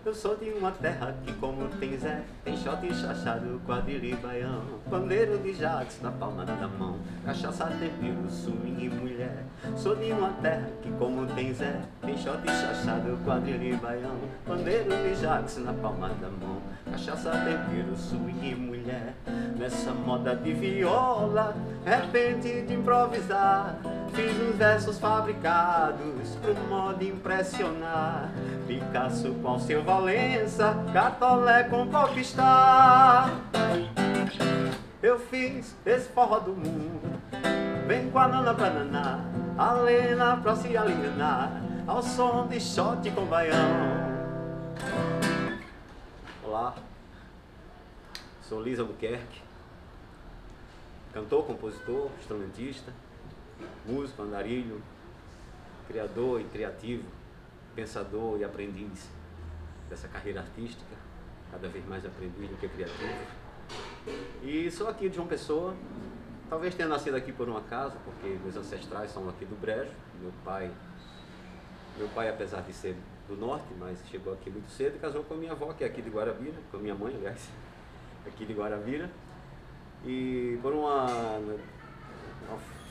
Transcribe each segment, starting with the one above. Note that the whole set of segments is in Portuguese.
Eu sou de uma terra que, como tem Zé, tem shot e chachado, quadrilha e baião, pandeiro de jazz na palma da mão, cachaça, tempero, swing e mulher. Sou de uma terra que, como tem Zé, tem shot e chachado, quadrilha e baião, pandeiro de jazz na palma da mão, cachaça, tempero, swing e mulher. Nessa moda de viola, repente de improvisar, fiz uns versos fabricados pro modo impressionar. Picasso com Alceu Valença, Catolé com Popstar. Eu fiz esse forró do mundo, vem com a nana bananá, a lena pra se alienar, ao som de shot com baião. Olá, sou Liz Albuquerque, cantor, compositor, instrumentista, músico, andarilho, criador e criativo, pensador e aprendiz dessa carreira artística, cada vez mais aprendiz do que criativo. E sou aqui de João Pessoa, talvez tenha nascido aqui por um acaso, porque meus ancestrais são aqui do Brejo. Meu pai, apesar de ser do norte, mas chegou aqui muito cedo e casou com a minha avó, que é aqui de Guarabira, com a minha mãe, aliás, aqui de Guarabira. E por uma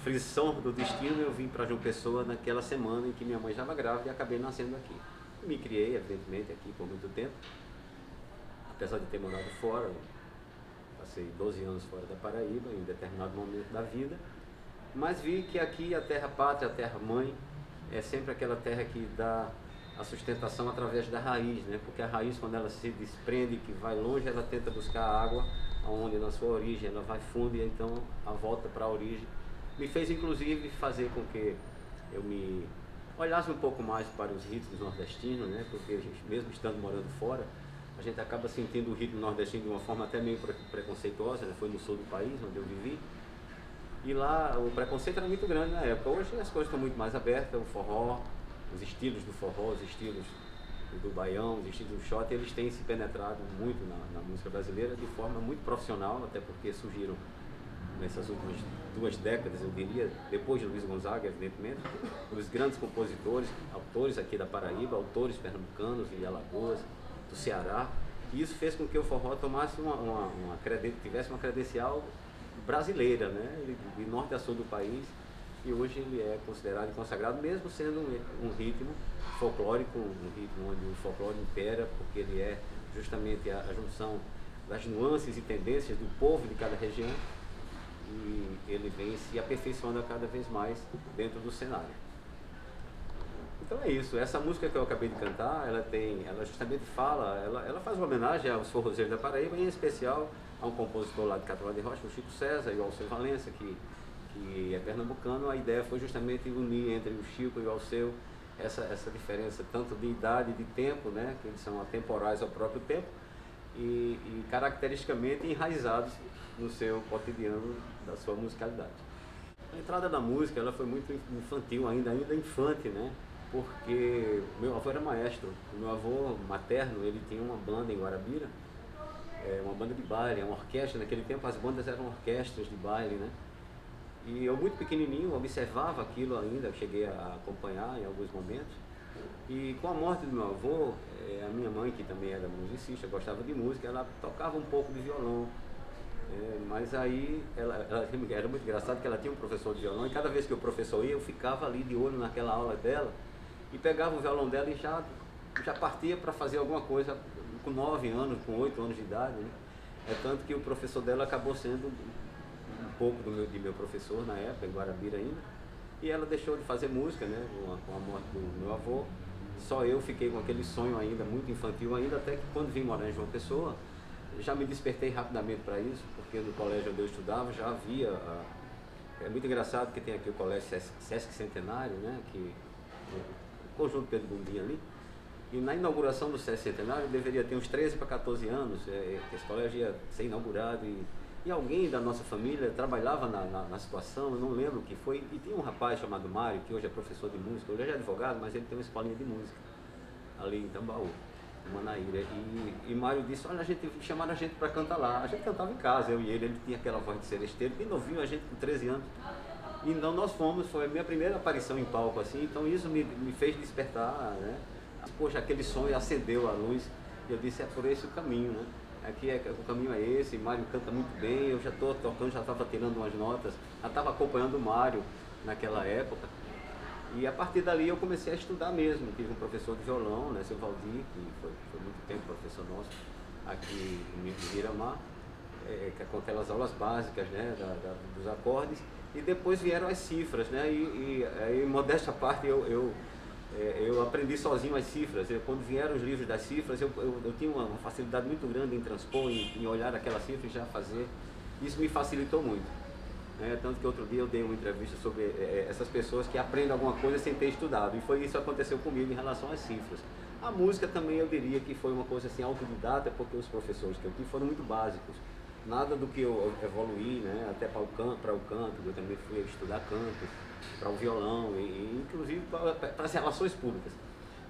frição do destino, eu vim para João Pessoa naquela semana em que minha mãe estava grávida e acabei nascendo aqui. Me criei, evidentemente, aqui por muito tempo, apesar de ter morado fora. Passei 12 anos fora da Paraíba, em determinado momento da vida, mas vi que aqui a terra pátria, a terra mãe, é sempre aquela terra que dá a sustentação através da raiz, né? Porque a raiz, quando ela se desprende, que vai longe, ela tenta buscar água onde na sua origem ela vai fundo, e então a volta para a origem me fez inclusive fazer com que eu me olhasse um pouco mais para os ritmos nordestinos, né? Porque a gente, mesmo estando morando fora, a gente acaba sentindo o ritmo nordestino de uma forma até meio preconceituosa, né? Foi no sul do país, onde eu vivi, e lá o preconceito era muito grande na época. Hoje as coisas estão muito mais abertas, o forró, os estilos do forró, os estilos do baião, os estilos do shot, eles têm se penetrado muito na música brasileira de forma muito profissional, até porque surgiram nessas últimas 2 décadas, eu diria, depois de Luiz Gonzaga, evidentemente, os grandes compositores, autores aqui da Paraíba, autores pernambucanos e Alagoas, do Ceará, e isso fez com que o forró tomasse tivesse uma credencial brasileira, né, de norte a sul do país, e hoje ele é considerado e consagrado, mesmo sendo um ritmo folclórico, um ritmo onde o folclore impera, porque ele é justamente a junção das nuances e tendências do povo de cada região, e ele vem se aperfeiçoando cada vez mais dentro do cenário. Então é isso, essa música que eu acabei de cantar, ela justamente fala, ela faz uma homenagem aos forrozeiros da Paraíba, em especial a um compositor lá de Catolé de Rocha, o Chico César, e o Alceu Valença, que é pernambucano. A ideia foi justamente unir entre o Chico e o Alceu essa diferença tanto de idade e de tempo, né, que eles são atemporais ao próprio tempo, e caracteristicamente enraizados no seu cotidiano da sua musicalidade. A entrada da música ela foi muito infantil, ainda infante, né? Porque meu avô era maestro. O meu avô materno, ele tinha uma banda em Guarabira, uma banda de baile, uma orquestra. Naquele tempo as bandas eram orquestras de baile, né? E eu muito pequenininho observava aquilo ainda, cheguei a acompanhar em alguns momentos. E com a morte do meu avô, a minha mãe, que também era musicista, gostava de música, ela tocava um pouco de violão. Mas aí ela era muito engraçado que ela tinha um professor de violão, e cada vez que o professor ia, eu ficava ali de olho naquela aula dela e pegava o violão dela e já partia para fazer alguma coisa com 9 anos, com 8 anos de idade, né? É tanto que o professor dela acabou sendo um pouco de meu professor na época, em Guarabira ainda, e ela deixou de fazer música, né, com a morte do meu avô. Só eu fiquei com aquele sonho ainda, muito infantil ainda, até que quando vim morar em João Pessoa, já me despertei rapidamente para isso, porque no colégio onde eu estudava já havia... É muito engraçado que tem aqui o colégio Sesc Centenário, né, o conjunto Pedro Bundim ali, e na inauguração do Sesc Centenário deveria ter uns 13 para 14 anos, esse colégio ia ser inaugurado, e alguém da nossa família trabalhava na situação, eu não lembro o que foi, e tinha um rapaz chamado Mário, que hoje é professor de música, hoje é advogado, mas ele tem uma escolinha de música ali em Tambaú, em Manaíra, e Mário disse, olha, chamaram a gente para cantar lá. A gente cantava em casa, eu e ele tinha aquela voz de seresteiro, bem novinho, a gente com 13 anos. E então nós fomos, foi a minha primeira aparição em palco, assim, então isso me fez despertar, né? Poxa, aquele sonho acendeu a luz E eu disse, é por esse o caminho, né? Aqui o caminho é esse, Mário canta muito bem, eu já estou tocando, já estava tirando umas notas, já estava acompanhando o Mário naquela época. E a partir dali eu comecei a estudar mesmo. Tive um professor de violão, né, seu Valdir, que foi muito tempo professor nosso aqui em Miramar, que com aquelas aulas básicas, né, dos acordes. E depois vieram as cifras, né, e aí, modéstia à parte, eu aprendi sozinho as cifras. Quando vieram os livros das cifras, eu tinha uma facilidade muito grande em transpor, em olhar aquela cifra e já fazer. Isso me facilitou muito. Tanto que outro dia eu dei uma entrevista sobre essas pessoas que aprendem alguma coisa sem ter estudado. E foi isso que aconteceu comigo em relação às cifras. A música também eu diria que foi uma coisa assim autodidata, porque os professores que eu tive foram muito básicos. Nada do que eu evoluí, né, até para o canto, eu também fui estudar canto, para o violão, e inclusive para as relações públicas.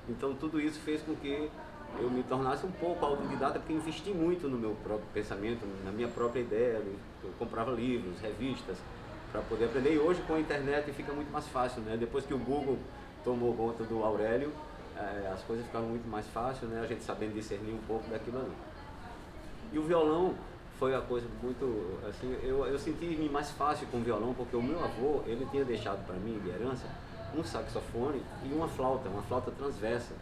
Então tudo isso fez com que eu me tornasse um pouco autodidata, porque investi muito no meu próprio pensamento, na minha própria ideia. Eu comprava livros, revistas, para poder aprender. E hoje com a internet fica muito mais fácil, né? Depois que o Google tomou conta do Aurélio, as coisas ficaram muito mais fáceis, né? A gente sabendo discernir um pouco daquilo ali. E o violão foi a coisa muito, assim, eu senti-me mais fácil com o violão, porque o meu avô, ele tinha deixado para mim de herança um saxofone e uma flauta transversa.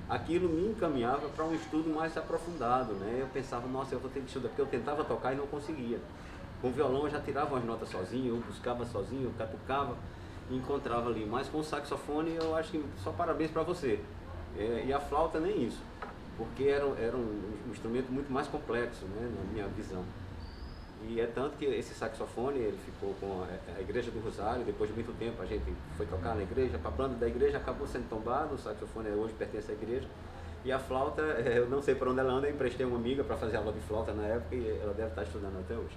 Aquilo me encaminhava para um estudo mais aprofundado, né? Eu pensava, nossa, eu vou ter que estudar, porque eu tentava tocar e não conseguia. Com o violão eu já tirava umas notas sozinho, eu buscava sozinho, eu catucava e encontrava ali. Mas com o saxofone eu acho que só parabéns para você. E a flauta nem isso, porque era um instrumento muito mais complexo, né, na minha visão. E é tanto que esse saxofone, ele ficou com a Igreja do Rosário. Depois de muito tempo a gente foi tocar na igreja, a banda da igreja acabou sendo tombada, o saxofone hoje pertence à igreja. E a flauta, eu não sei por onde ela anda, eu emprestei uma amiga para fazer aula de flauta na época e ela deve estar estudando até hoje.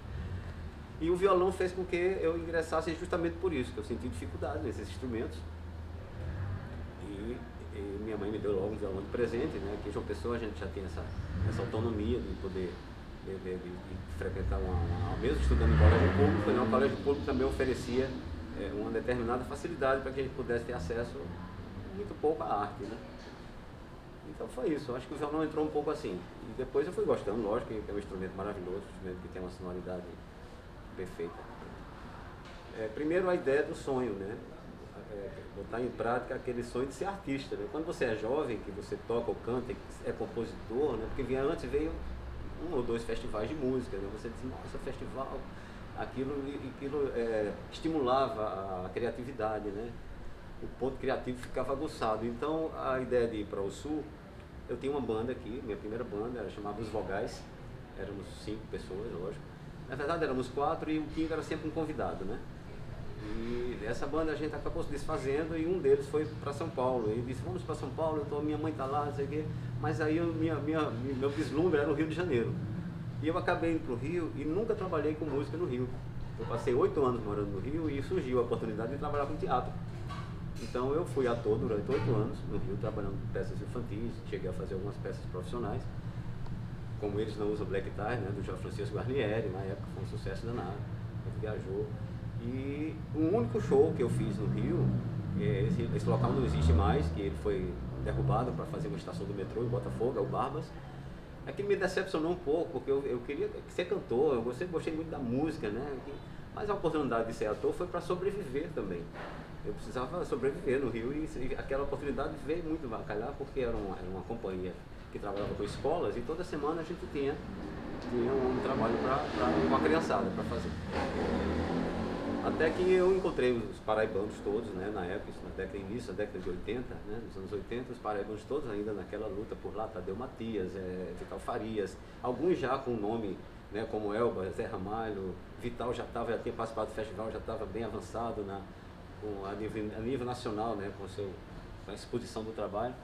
E o violão fez com que eu ingressasse justamente por isso, que eu senti dificuldade nesses instrumentos. E minha mãe me deu logo um violão de presente, né? Aqui em João Pessoa a gente já tem essa autonomia de poder de frequentar mesmo estudando em colégio público, né? O colégio público também oferecia uma determinada facilidade para que a gente pudesse ter acesso muito pouco à arte, né? Então foi isso, eu acho que o violão entrou um pouco assim. E depois eu fui gostando, lógico, que é um instrumento maravilhoso, um instrumento que tem uma sonoridade perfeita. Primeiro a ideia do sonho, né? Botar em prática aquele sonho de ser artista, né? Quando você é jovem, que você toca ou canta, é compositor, né? Porque antes veio 1 ou 2 festivais de música, né? Você diz, nossa, festival, aquilo estimulava a criatividade, né? O ponto criativo ficava aguçado. Então a ideia de ir para o Sul, eu tinha uma banda aqui, minha primeira banda, era chamada Os Vogais, éramos 5 pessoas, lógico. Na verdade éramos 4 e o quinto era sempre um convidado, né? E essa banda a gente acabou se desfazendo e um deles foi para São Paulo. Ele disse, vamos para São Paulo, minha mãe está lá, não sei o quê. Mas aí meu vislumbre era o Rio de Janeiro. E eu acabei indo para o Rio e nunca trabalhei com música no Rio. Eu passei 8 anos morando no Rio e surgiu a oportunidade de trabalhar com teatro. Então eu fui ator durante 8 anos no Rio, trabalhando com peças infantis, cheguei a fazer algumas peças profissionais. Como Eles Não Usam Black Tie, né, do João Francisco Guarnieri, na época foi um sucesso danado, a gente viajou. E o único show que eu fiz no Rio, esse local não existe mais, que ele foi derrubado para fazer uma estação do metrô em Botafogo, é o Barbas. Aquilo me decepcionou um pouco, porque eu queria ser cantor, eu gostei muito da música, né? Mas a oportunidade de ser ator foi para sobreviver também. Eu precisava sobreviver no Rio e aquela oportunidade veio muito a calhar, porque era uma companhia que trabalhava com escolas e toda semana a gente tinha um trabalho com a criançada para fazer. Até que eu encontrei os paraibanos todos, né, na época, isso na início da década de 80, né, nos anos 80, os paraibanos todos ainda naquela luta por lá, Tadeu Matias, Vital Farias, alguns já com nome, né, como Elba, Zé Ramalho, Vital já tinha participado do festival, já estava bem avançado a nível nacional, né, com a exposição do trabalho.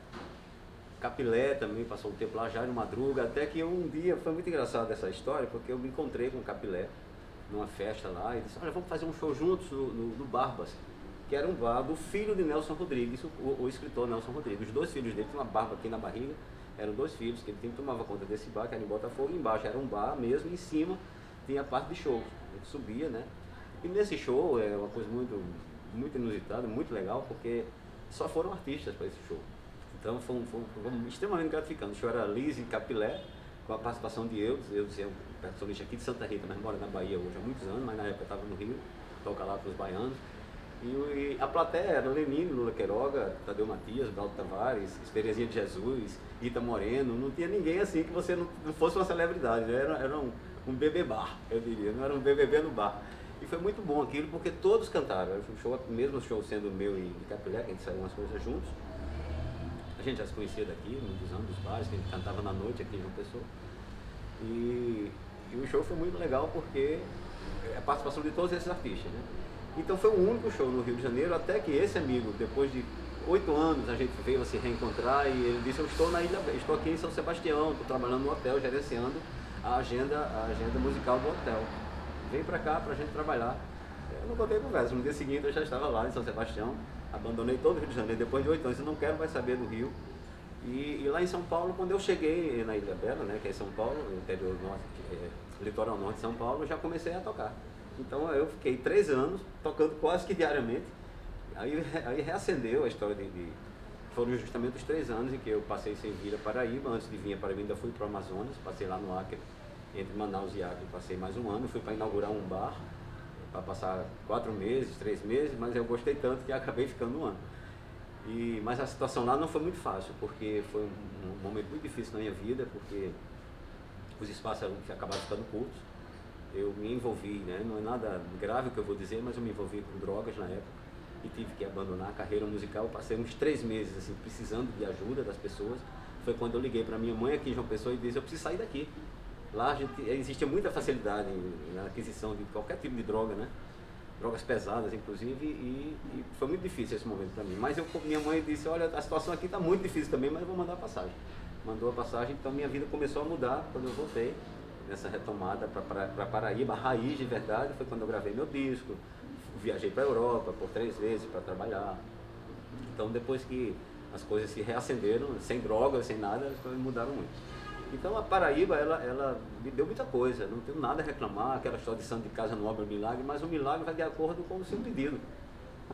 Capilé também passou um tempo lá, Jairo Madruga, até que um dia, foi muito engraçado essa história, porque eu me encontrei com o Capilé numa festa lá e disse, olha, vamos fazer um show juntos no Barbas, que era um bar do filho de Nelson Rodrigues, o escritor Nelson Rodrigues. Os 2 filhos dele tinham uma barba aqui na barriga, eram 2 filhos que ele tomava conta desse bar, que era em Botafogo, e embaixo era um bar mesmo, e em cima tinha a parte de shows, ele subia, né? E nesse show é uma coisa muito, muito inusitada, muito legal, porque só foram artistas para esse show. Então foi extremamente gratificante. O show era Liz e Capilé, com a participação de Eudes é um percussionista aqui de Santa Rita, mas mora na Bahia hoje há muitos anos, mas na época estava no Rio, toca lá para os baianos. E a plateia era Lenine, Lula Queiroga, Tadeu Matias, Baldo Tavares, Terezinha de Jesus, Rita Moreno, não tinha ninguém assim que você não fosse uma celebridade, né? Era um bebê bar, eu diria, não era um BBB no bar. E foi muito bom aquilo porque todos cantaram, um show, mesmo o show sendo meu e de Capilé, que a gente saiu umas coisas juntos, a gente já se conhecia daqui, muitos anos, dos bares, que a gente cantava na noite aqui em João Pessoa. E o show foi muito legal porque a participação de todos esses artistas, né? Então foi o único show no Rio de Janeiro, até que esse amigo, depois de 8 anos, a gente veio a se reencontrar e ele disse, eu estou na Ilha, estou aqui em São Sebastião, estou trabalhando no hotel, gerenciando a agenda musical do hotel. Vem pra cá pra gente trabalhar. Eu não contei conversa, no dia seguinte eu já estava lá em São Sebastião, abandonei todo o Rio de Janeiro, depois de 8 anos, eu não quero mais saber do Rio. E lá em São Paulo, quando eu cheguei na Ilha Bela, né, que é São Paulo, interior norte, litoral norte de São Paulo, eu já comecei a tocar. Então eu fiquei 3 anos tocando quase que diariamente. Aí reacendeu a história foram justamente os 3 anos em que eu passei sem vir a Paraíba. Antes de vir a Paraíba ainda fui para o Amazonas, passei lá no Acre, entre Manaus e Acre, passei mais um ano, fui para inaugurar um bar, para passar 4 meses, 3 meses, mas eu gostei tanto que acabei ficando um ano. Mas a situação lá não foi muito fácil, porque foi um momento muito difícil na minha vida, porque os espaços acabaram ficando curtos. Eu me envolvi, né? Não é nada grave o que eu vou dizer, mas eu me envolvi com drogas na época e tive que abandonar a carreira musical. Passei uns 3 meses assim, precisando de ajuda das pessoas. Foi quando eu liguei para minha mãe aqui em João Pessoa e disse, eu preciso sair daqui. Lá existe muita facilidade na aquisição de qualquer tipo de droga, né? Drogas pesadas, inclusive, e foi muito difícil esse momento para mim. Mas minha mãe disse, olha, a situação aqui está muito difícil também, mas eu vou mandar a passagem. Mandou a passagem, então minha vida começou a mudar quando eu voltei, nessa retomada para Paraíba, a raiz de verdade, foi quando eu gravei meu disco, viajei para a Europa por 3 vezes para trabalhar. Então depois que as coisas se reacenderam, sem drogas, sem nada, as coisas mudaram muito. Então a Paraíba, ela me deu muita coisa, não tenho nada a reclamar, aquela história de santo de casa não obra milagre, mas o milagre vai de acordo com o seu pedido.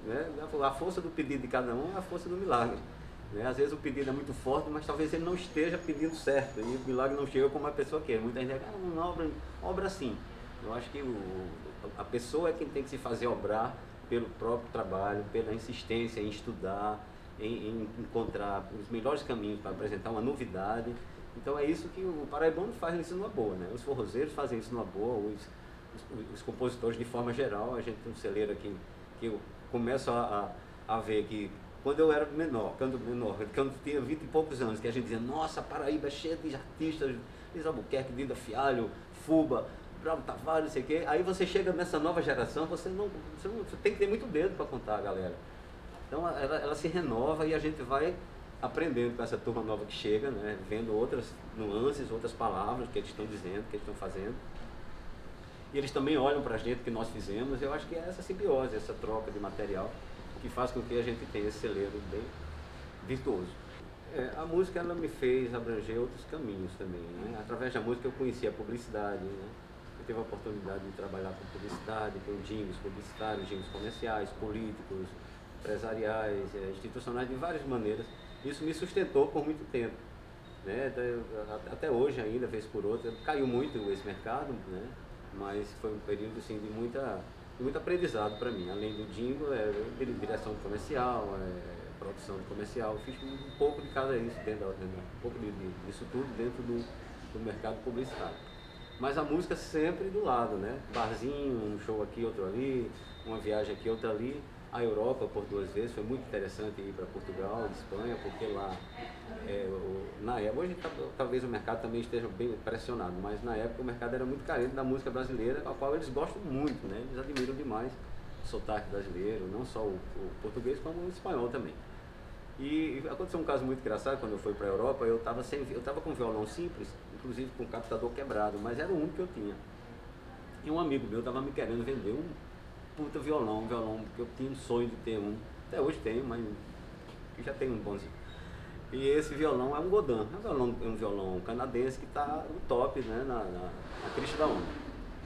Né? A força do pedido de cada um é a força do milagre. Né? Às vezes o pedido é muito forte, mas talvez ele não esteja pedindo certo, e o milagre não chega como a pessoa quer. Muita gente diz, não obra assim. Eu acho que a pessoa é quem tem que se fazer obrar pelo próprio trabalho, pela insistência em estudar, em encontrar os melhores caminhos para apresentar uma novidade. Então é isso que o paraibano faz isso numa boa, né? Os forrozeiros fazem isso numa boa, os compositores de forma geral. A gente tem um celeiro aqui que eu começo a ver que quando eu era menor, quando eu tinha 20 e poucos anos, que a gente dizia, nossa, Paraíba é cheia de artistas, Luiz Albuquerque, Dinda Fialho, Fuba, Bravo Tavares, não sei o quê. Aí você chega nessa nova geração, você tem que ter muito dedo para contar a galera. Então ela se renova e a gente vai aprendendo com essa turma nova que chega, né? Vendo outras nuances, outras palavras que eles estão dizendo, que eles estão fazendo. E eles também olham para a gente, que nós fizemos. Eu acho que é essa simbiose, essa troca de material que faz com que a gente tenha esse celeiro bem virtuoso. A música ela me fez abranger outros caminhos também, né? Através da música eu conheci a publicidade, né? Eu tive a oportunidade de trabalhar com publicidade, com jingles publicitários, jingles comerciais, políticos, empresariais, institucionais, de várias maneiras. Isso me sustentou por muito tempo, né? Até hoje ainda, vez por outra, caiu muito esse mercado, né? Mas foi um período assim, de muito aprendizado para mim. Além do jingle, direção comercial, produção de comercial, fiz um pouco de cada isso, um pouco disso tudo dentro do mercado publicitário. Mas a música sempre do lado, né? Barzinho, um show aqui, outro ali, uma viagem aqui, outra ali. A Europa por 2 vezes, foi muito interessante ir para Portugal, Espanha, porque lá, na época, hoje talvez o mercado também esteja bem pressionado, mas na época o mercado era muito carente da música brasileira, a qual eles gostam muito, né? Eles admiram demais o sotaque brasileiro, não só o português, como o espanhol também. E aconteceu um caso muito engraçado, quando eu fui para a Europa, eu estava com um violão simples, inclusive com um captador quebrado, mas era o único que eu tinha. E um amigo meu estava me querendo vender um puta violão, porque eu tinha um sonho de ter um, até hoje tenho, mas eu já tenho um bonzinho. E esse violão é um Godin, é um violão canadense que está no top, né, na crista da onda.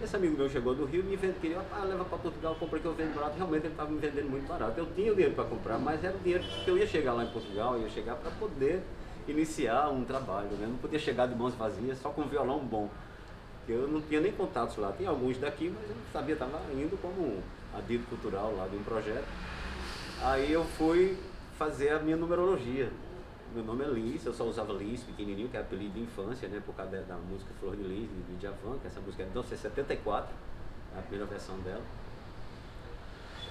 Esse amigo meu chegou do Rio e me queria, leva para Portugal, eu comprei que eu vendo barato. Realmente ele estava me vendendo muito barato. Eu tinha o dinheiro para comprar, mas era o dinheiro que eu ia chegar lá em Portugal, eu ia chegar para poder iniciar um trabalho, né? Não podia chegar de mãos vazias, só com um violão bom. Eu não tinha nem contatos lá, tinha alguns daqui, mas eu não sabia, estava indo como adido cultural lá de um projeto. Aí eu fui fazer a minha numerologia. Meu nome é Lis, eu só usava Lis pequenininho, que é apelido de infância, né, por causa da música Flor de Lis, de Djavan, que essa música é de 1974, a primeira versão dela.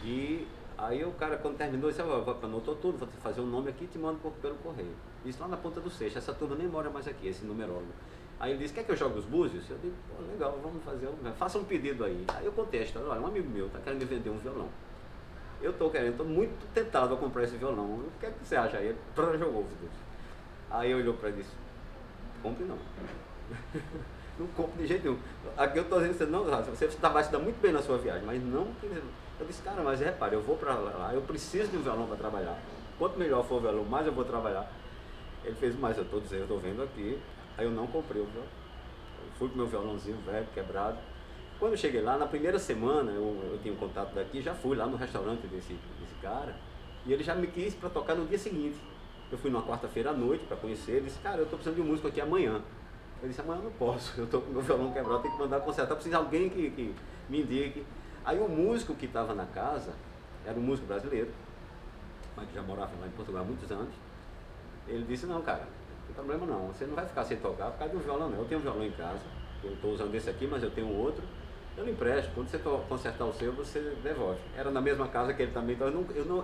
E aí o cara, quando terminou, disse, anotou tudo, vou fazer um nome aqui e te mando pelo correio. Isso lá na Ponta do Seixo, essa turma nem mora mais aqui, esse numerólogo. Aí ele disse, quer que eu jogue os búzios? Eu disse, pô, legal, vamos fazer, faça um pedido aí. Aí eu contei a história, olha, um amigo meu está querendo me vender um violão. Eu estou muito tentado a comprar esse violão. O que é que você acha? Aí ele jogou os búzios. Aí eu olhou para ele e disse, compre não. Não compre de jeito nenhum. Aqui eu estou dizendo, não, você vai se dar muito bem na sua viagem, mas não. Eu disse, cara, mas repare, eu vou para lá, eu preciso de um violão para trabalhar. Quanto melhor for o violão, mais eu vou trabalhar. Ele fez, mas eu estou dizendo, eu estou vendo aqui. Aí eu não comprei o violão. Eu fui com meu violãozinho velho, quebrado. Quando eu cheguei lá, na primeira semana, eu tinha um contato daqui, já fui lá no restaurante desse cara, e ele já me quis para tocar no dia seguinte. Eu fui numa quarta-feira à noite para conhecer, ele disse, cara, eu estou precisando de um músico aqui amanhã. Eu disse, amanhã eu não posso, eu estou com meu violão quebrado, tenho que mandar consertar, preciso de alguém que me indique. Aí o músico que estava na casa, era um músico brasileiro, mas que já morava lá em Portugal há muitos anos, ele disse, não, cara, não tem problema não, você não vai ficar sem tocar por causa de um violão não. Eu tenho um violão em casa, eu estou usando esse aqui, mas eu tenho outro, eu lhe empresto, quando você consertar o seu, você devolve. Era na mesma casa que ele também, então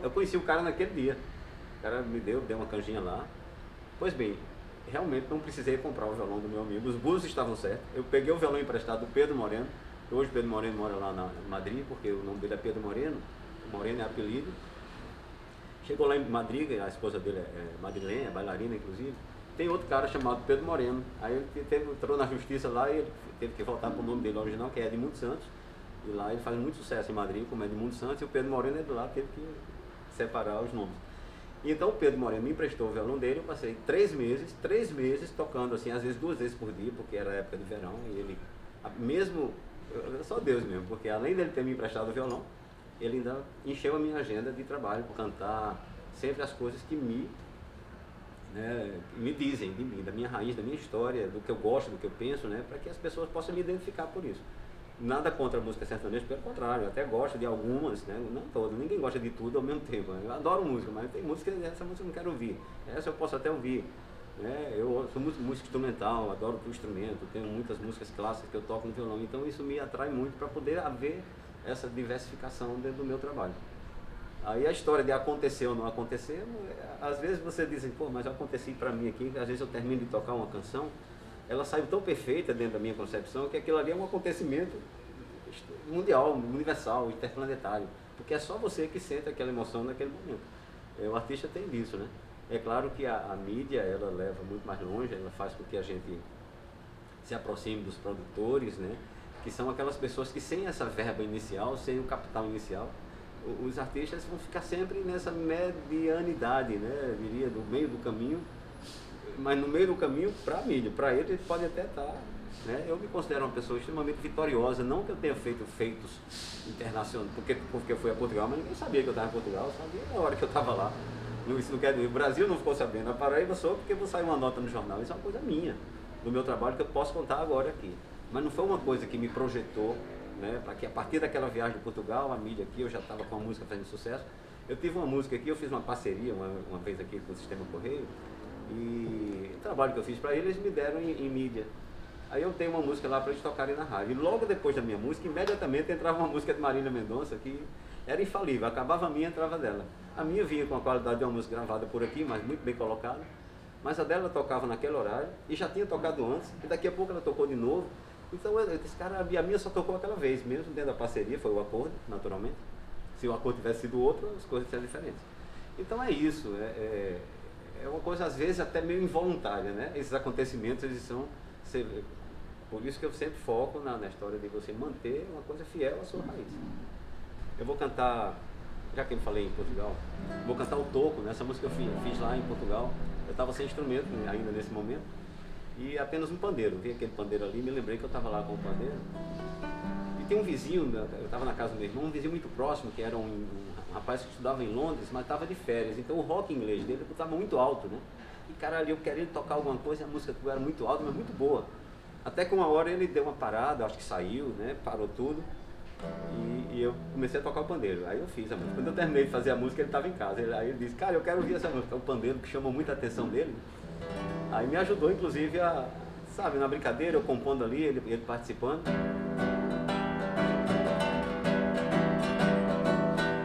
eu conheci o cara naquele dia. O cara me deu uma canjinha lá. Pois bem, realmente não precisei comprar o violão do meu amigo, os búzios estavam certos. Eu peguei o violão emprestado do Pedro Moreno, hoje Pedro Moreno mora lá na Madrid, porque o nome dele é Pedro Moreno, Moreno é apelido. Chegou lá em Madrid, a esposa dele é madrilenha, é bailarina inclusive. Tem outro cara chamado Pedro Moreno, aí ele entrou na justiça lá e ele teve que voltar para o nome dele original, que é Edmundo Santos. E lá ele faz muito sucesso em Madrid, como Edmundo Santos, e o Pedro Moreno é de lá, teve que separar os nomes. E então o Pedro Moreno me emprestou o violão dele, eu passei 3 meses tocando assim, às vezes 2 vezes por dia, porque era época de verão, e ele, mesmo, só Deus mesmo, porque além dele ter me emprestado o violão, ele ainda encheu a minha agenda de trabalho, por cantar sempre as coisas que me dizem de mim, da minha raiz, da minha história, do que eu gosto, do que eu penso, né, para que as pessoas possam me identificar por isso. Nada contra a música sertaneja, pelo contrário, eu até gosto de algumas, né, não todas, ninguém gosta de tudo ao mesmo tempo. Eu adoro música, mas tem música, essa música eu não quero ouvir, essa eu posso até ouvir. Né, eu sou música instrumental, adoro o instrumento, tenho muitas músicas clássicas que eu toco no violão, então isso me atrai muito para poder haver essa diversificação dentro do meu trabalho. Aí a história de acontecer ou não acontecer, às vezes você diz, pô, mas aconteci para mim aqui, às vezes eu termino de tocar uma canção, ela saiu tão perfeita dentro da minha concepção que aquilo ali é um acontecimento mundial, universal, interplanetário, porque é só você que sente aquela emoção naquele momento. O artista tem disso, né? É claro que a mídia, ela leva muito mais longe, ela faz com que a gente se aproxime dos produtores, né? Que são aquelas pessoas que sem essa verba inicial, sem o capital inicial, os artistas vão ficar sempre nessa medianidade, né? Eu diria, do meio do caminho, mas no meio do caminho para a mídia. Para ele pode até estar, né? Eu me considero uma pessoa extremamente vitoriosa, não que eu tenha feito feitos internacionais, porque eu fui a Portugal, mas ninguém sabia que eu estava em Portugal, eu sabia na hora que eu estava lá. Isso não quer dizer, o Brasil não ficou sabendo, a Paraíba só porque vou sair uma nota no jornal, isso é uma coisa minha, do meu trabalho, que eu posso contar agora aqui. Mas não foi uma coisa que me projetou, né, para que a partir daquela viagem de Portugal, a mídia aqui, eu já estava com a música fazendo sucesso. Eu tive uma música aqui, eu fiz uma parceria uma vez aqui com o Sistema Correio, e o trabalho que eu fiz para eles me deram em mídia. Aí eu tenho uma música lá para eles tocarem na rádio. E logo depois da minha música, imediatamente entrava uma música de Marília Mendonça, que era infalível, acabava a minha, entrava dela. A minha vinha com a qualidade de uma música gravada por aqui, mas muito bem colocada. Mas a dela tocava naquele horário, e já tinha tocado antes, e daqui a pouco ela tocou de novo. Então, esse cara, a minha só tocou aquela vez, mesmo dentro da parceria, foi o acordo, naturalmente. Se o acordo tivesse sido outro, as coisas seriam diferentes. Então é isso, é uma coisa às vezes até meio involuntária, né? Esses acontecimentos, eles são... Por isso que eu sempre foco na história de você manter uma coisa fiel à sua raiz. Eu vou cantar, já que eu falei em Portugal, vou cantar o toco, né? Essa música eu fiz lá em Portugal. Eu estava sem instrumento ainda nesse momento. E apenas um pandeiro, vi aquele pandeiro ali, me lembrei que eu estava lá com o pandeiro. tinha um vizinho, eu estava na casa do meu irmão, um vizinho muito próximo, que era um rapaz que estudava em Londres, mas estava de férias. Então o rock inglês dele estava muito alto, né? E cara, ali eu querendo tocar alguma coisa, e a música era muito alta, mas muito boa. Até que uma hora ele deu uma parada, acho que saiu, né? Parou tudo. E eu comecei a tocar o pandeiro. Aí eu fiz a música. Quando eu terminei de fazer a música, ele estava em casa. Aí ele disse, cara, eu quero ouvir essa música. O pandeiro, que chamou muita atenção dele. Aí me ajudou, inclusive, sabe, na brincadeira, eu compondo ali, ele participando.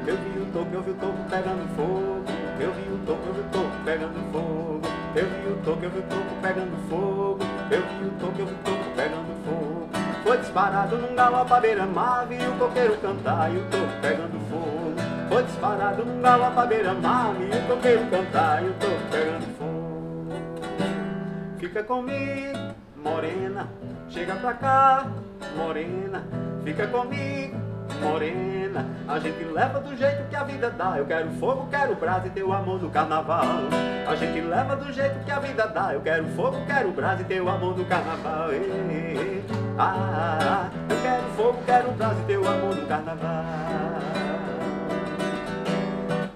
Eu vi o toco pegando fogo. Eu vi o toco pegando fogo. Eu vi o toco pegando fogo. Eu vi o toco pegando fogo. Foi disparado num galope à beira-mar, vi o coqueiro cantar e o toco pegando fogo. Foi disparado num galope à beira-mar, vi o coqueiro cantar e o toco pegando fogo. Fica comigo, morena, chega pra cá, morena, fica comigo, morena, a gente leva do jeito que a vida dá. Eu quero fogo, quero brasa e teu amor no carnaval. A gente leva do jeito que a vida dá. Eu quero fogo, quero brasa e teu amor no carnaval. Eu quero fogo, quero brasa e teu amor no carnaval.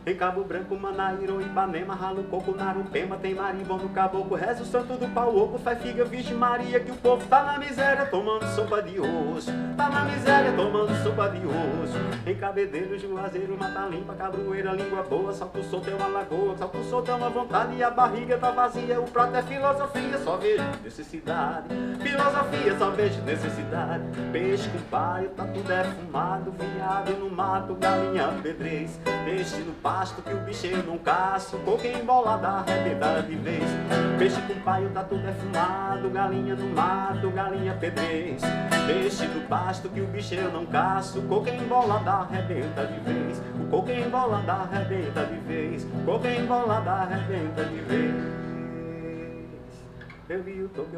Em Cabo Branco, Manaíro, Ipanema, Ralo, Coco, Narupema, tem marimbondo, caboclo, reza o santo do pau oco, faz figa, Virgem Maria, que o povo tá na miséria tomando sopa de osso. Tá na miséria tomando sopa de osso. Em Cabedelo, Juazeiro, Mata Limpa, Cabroeira, Língua Boa, salto solto é uma lagoa, salto solto é uma vontade e a barriga tá vazia. O prato é filosofia, só vejo necessidade. Filosofia, só vejo necessidade. Peixe com paio, tá tudo defumado, viado no mato, galinha pedrez. Peixe no pasto que o bicheiro não caça, coco embolada, arrebentada de vez. Peixe com paio, tá tudo defumado, galinha no mato, galinha pedrez. Peixe do pasto que o bicheiro não caça, o coco embolada, arrebenta de vez. O coco embolada, arrebenta de vez. O coco embolada, arrebenta de vez. Eu vi o toco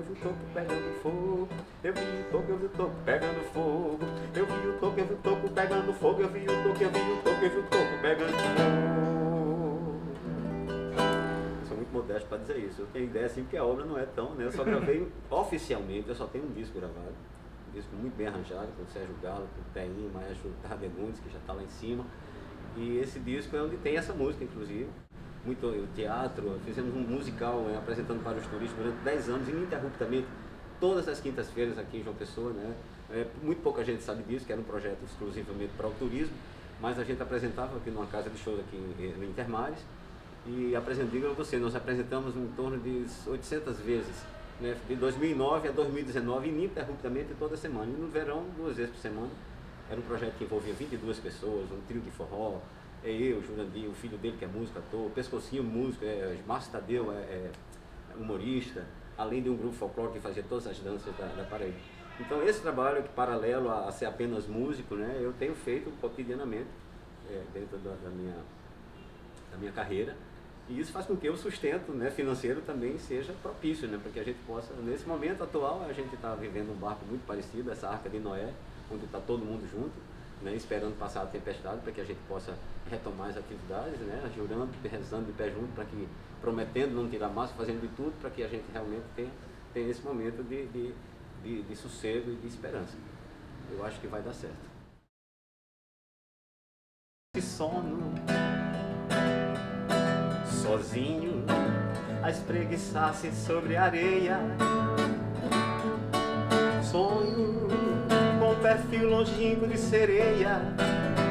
pegando fogo. Eu vi o toco pegando fogo. Eu vi o toco pegando fogo. Eu vi o toco pegando fogo. Eu sou muito modesto para dizer isso. Eu tenho ideia assim porque a obra não é tão, né? Eu só gravei oficialmente, eu só tenho um disco gravado. Um disco muito bem arranjado, com o Sérgio Galo, com o Teinho, o maestro Tardegundes, que já está lá em cima. E esse disco é onde tem essa música, inclusive. Muito teatro, fizemos um musical apresentando para os turistas durante 10 anos, ininterruptamente, todas as quintas-feiras aqui em João Pessoa, né? Muito pouca gente sabe disso, que era um projeto exclusivamente para o turismo, mas a gente apresentava aqui numa casa de shows aqui em Intermares, e digo a você, nós apresentamos em torno de 800 vezes, né? De 2009 a 2019, ininterruptamente toda semana, e no verão 2 vezes por semana. Era um projeto que envolvia 22 pessoas, um trio de forró, eu, Jurandir, o filho dele que é músico, ator, Pescocinho, músico, Márcio Tadeu, humorista, além de um grupo folclórico que fazia todas as danças da Paraíba. Então esse trabalho, que paralelo a ser apenas músico, né, eu tenho feito cotidianamente dentro da minha carreira, e isso faz com que o sustento, né, financeiro também seja propício, né, para que a gente possa, nesse momento atual, a gente está vivendo um barco muito parecido, essa Arca de Noé, onde está todo mundo junto, né, esperando passar a tempestade para que a gente possa retomar as atividades, né, jurando, rezando de pé junto, para que, prometendo não tirar máscara, fazendo de tudo para que a gente realmente tenha esse momento de sossego e de esperança. Eu acho que vai dar certo. Esse sono, sozinho, a espreguiçar-se sobre a areia, sonho com perfil longínquo de sereia,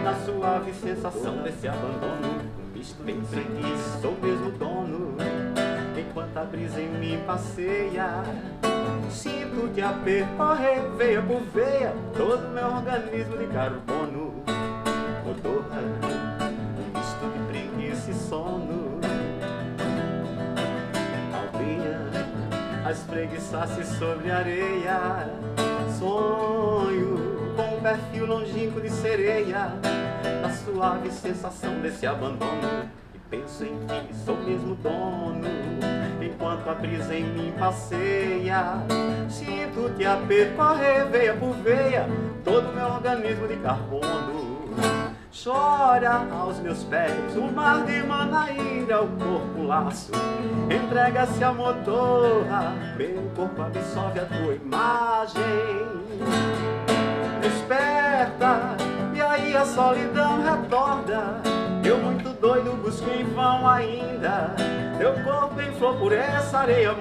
na suave sensação desse abandono, um misto entre que sou mesmo dono, enquanto a brisa em mim passeia, sinto de percorrer veia por veia todo meu organismo de carbono, odorra, um misto de preguiça e sono, alvinha, a espreguiçar-se sobre a areia, sonho com um perfil longínquo de sereia, na suave sensação desse abandono, e penso em que sou mesmo dono, enquanto a brisa em mim passeia, sinto-te a percorrer veia por veia todo meu organismo de carbono. Chora aos meus pés o mar de Manaíra, o corpo laço entrega-se à motorra, meu corpo absorve a tua imagem. Espera a solidão retorna. Eu muito doido busco em vão ainda teu corpo em flor por essa areia